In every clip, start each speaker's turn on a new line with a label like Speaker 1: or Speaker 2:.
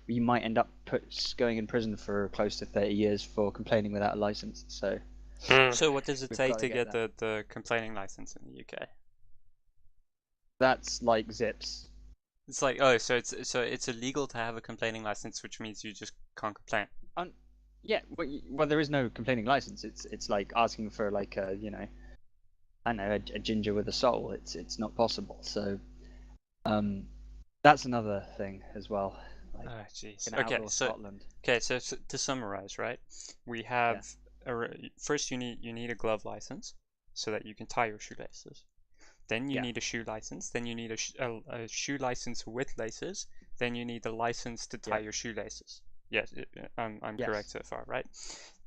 Speaker 1: you might end up going in prison for close to 30 years for complaining without a license. So
Speaker 2: So what does it
Speaker 1: we've
Speaker 2: take
Speaker 1: got
Speaker 2: to
Speaker 1: get
Speaker 2: get the complaining license in the UK?
Speaker 1: that's like zips.
Speaker 2: It's like, so it's illegal to have a complaining license, which means you just can't complain.
Speaker 1: Yeah, well, there is no complaining license. It's like asking for like a I don't know, a ginger with a soul. It's not possible. So that's another thing as well. Like
Speaker 2: Oh, jeez.
Speaker 1: in
Speaker 2: Okay,
Speaker 1: outlaw
Speaker 2: so
Speaker 1: Scotland.
Speaker 2: to summarize, right? We have first you need a glove license so that you can tie your shoelaces. Then you
Speaker 1: Yeah.
Speaker 2: need a shoe license. Then you need a shoe license with laces. Then you need a license to tie
Speaker 1: Yeah.
Speaker 2: your shoelaces. Yes, I'm
Speaker 1: Yes.
Speaker 2: correct so far, right?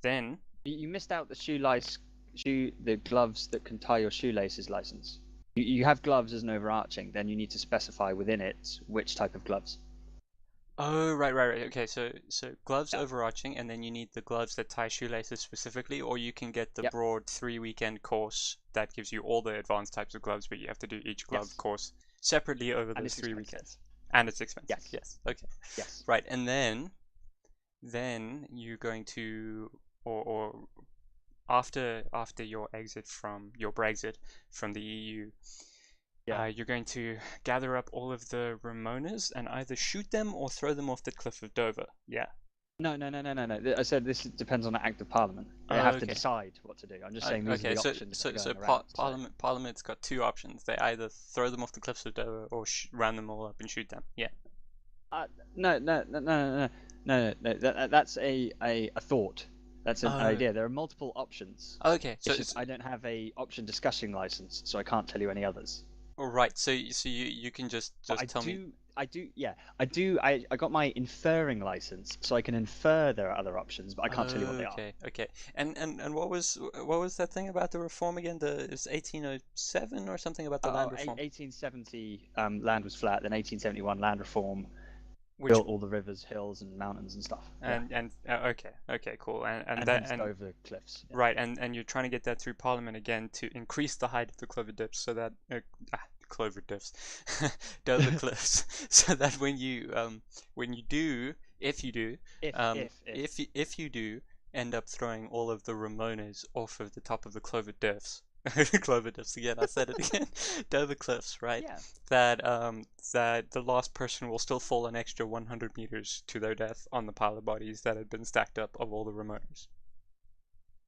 Speaker 2: Then
Speaker 1: You missed out the gloves that can tie your shoelaces license. You have gloves as an overarching, then you need to specify within it which type of gloves.
Speaker 2: oh, right. Okay, so gloves
Speaker 1: Yeah.
Speaker 2: overarching, and then you need the gloves that tie shoelaces specifically, or you can get the
Speaker 1: Yep.
Speaker 2: broad 3-weekend course that gives you all the advanced types of gloves, but you have to do each glove
Speaker 1: Yes.
Speaker 2: course separately over
Speaker 1: And
Speaker 2: those
Speaker 1: it's
Speaker 2: 3
Speaker 1: expensive.
Speaker 2: weekends. And it's expensive.
Speaker 1: Yes.
Speaker 2: Yes. Okay.
Speaker 1: Yes.
Speaker 2: Right, and then you're going to or after your exit from your Brexit from the EU,
Speaker 1: Yeah.
Speaker 2: you're going to gather up all of the Ramonas and either shoot them or throw them off the cliff of Dover. Yeah.
Speaker 1: No. I said this depends on an act of parliament. They have to
Speaker 2: Okay.
Speaker 1: decide what to do. I'm just saying these are
Speaker 2: Okay.
Speaker 1: the
Speaker 2: So
Speaker 1: options that are going around.
Speaker 2: Parliament's got two options. They either throw them off the cliffs of Dover or round them all up and shoot them. Yeah.
Speaker 1: No. That's a thought. That's an
Speaker 2: Oh.
Speaker 1: idea. There are multiple options.
Speaker 2: Okay. So
Speaker 1: It's just I don't have a option discussing license, so I can't tell you any others.
Speaker 2: all right. So you can just tell me.
Speaker 1: I got my inferring license, so I can infer there are other options, but I can't tell you what they are.
Speaker 2: Okay. And what was that thing about the reform again? It's 1807 or something about the land reform.
Speaker 1: 1870 land was flat, then 1871 land reform
Speaker 2: Which
Speaker 1: built all the rivers, hills, and mountains and stuff.
Speaker 2: and okay, cool. And
Speaker 1: hence over cliffs. Yeah.
Speaker 2: right, and you're trying to get that through Parliament again to increase the height of the clover dips so that clover dips, Dover cliffs, so that when you do, if you do, if you do end up throwing all of the Ramonas off of the top of the clover diffs. Clover diffs again. I said it again. Dover cliffs, right?
Speaker 1: Yeah.
Speaker 2: That the last person will still fall an extra 100 meters to their death on the pile of bodies that had been stacked up of all the Ramonas.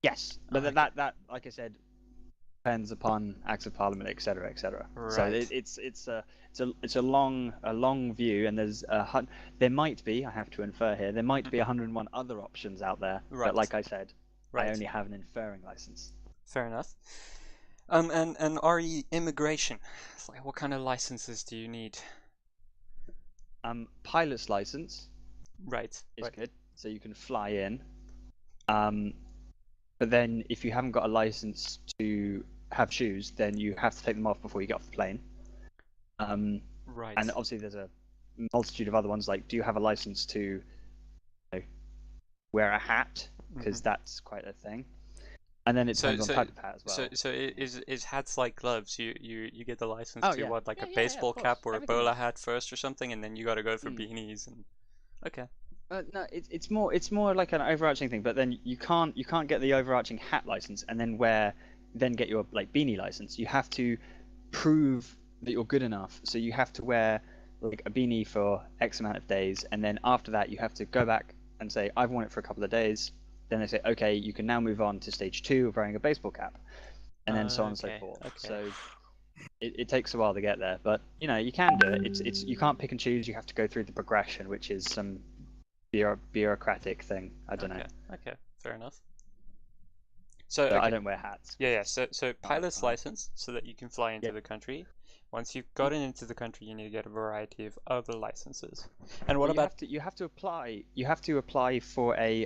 Speaker 1: Yes, but that, like I said, depends upon acts of parliament, etc., etc.
Speaker 2: Right.
Speaker 1: So it's a long view, and there might be, I have to infer here, there might be 101 other options out there.
Speaker 2: Right.
Speaker 1: But like I said,
Speaker 2: right.
Speaker 1: I only have an inferring license.
Speaker 2: Fair enough. And RE immigration. It's like, what kind of licenses do you need?
Speaker 1: Pilot's license.
Speaker 2: Right.
Speaker 1: Is good, so you can fly in. But then if you haven't got a license to have shoes, then you have to take them off before you get off the plane.
Speaker 2: Right.
Speaker 1: And obviously there's a multitude of other ones, like do you have a license to wear a hat, because that's quite a thing. And then it depends on type of hat as well.
Speaker 2: So is hats like gloves? You get the license to
Speaker 1: yeah.
Speaker 2: what, like
Speaker 1: Yeah,
Speaker 2: a baseball cap or
Speaker 1: everything.
Speaker 2: a bowler hat first or something, and then you got to go for beanies and okay.
Speaker 1: No, it's more like an overarching thing. But then you can't get the overarching hat license and then get your like beanie license. You have to prove that you're good enough. So you have to wear like a beanie for X amount of days, and then after that you have to go back and say I've worn it for a couple of days. Then they say okay, you can now move on to stage 2 of wearing a baseball cap, and then so on and so forth. Okay. So it takes a while to get there, but you can do it. It's you can't pick and choose. You have to go through the progression, which is some bureaucratic thing. I don't know.
Speaker 2: Okay, fair enough. So
Speaker 1: I don't wear hats.
Speaker 2: Yeah. So pilot's license, so that you can fly into the country. Once you've gotten into the country, you need to get a variety of other licenses. And what about
Speaker 1: you have to apply for a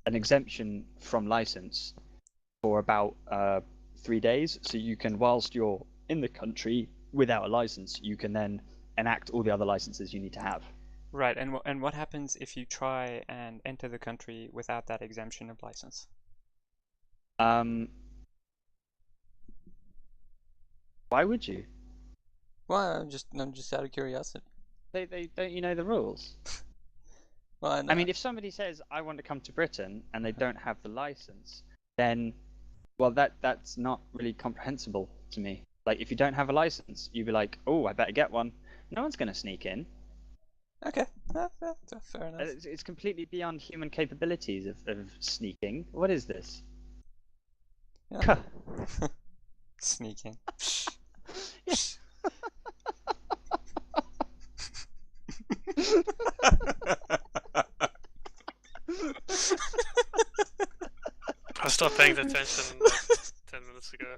Speaker 1: an exemption from license for about 3 days. So you can, whilst you're in the country without a license, you can then enact all the other licenses you need to have.
Speaker 2: Right, and what happens if you try and enter the country without that exemption of license?
Speaker 1: Why would you?
Speaker 2: Well, I'm just out of curiosity.
Speaker 1: They don't you know the rules?
Speaker 2: Well,
Speaker 1: I mean, if somebody says I want to come to Britain and they don't have the license, then well, that's not really comprehensible to me. Like, if you don't have a license, you'd be like, oh, I better get one. No one's gonna sneak in.
Speaker 2: okay, fair enough.
Speaker 1: It's completely beyond human capabilities of sneaking. What is this?
Speaker 2: Yeah. Sneaking.
Speaker 1: Yeah.
Speaker 3: I stopped paying attention like 10 minutes ago.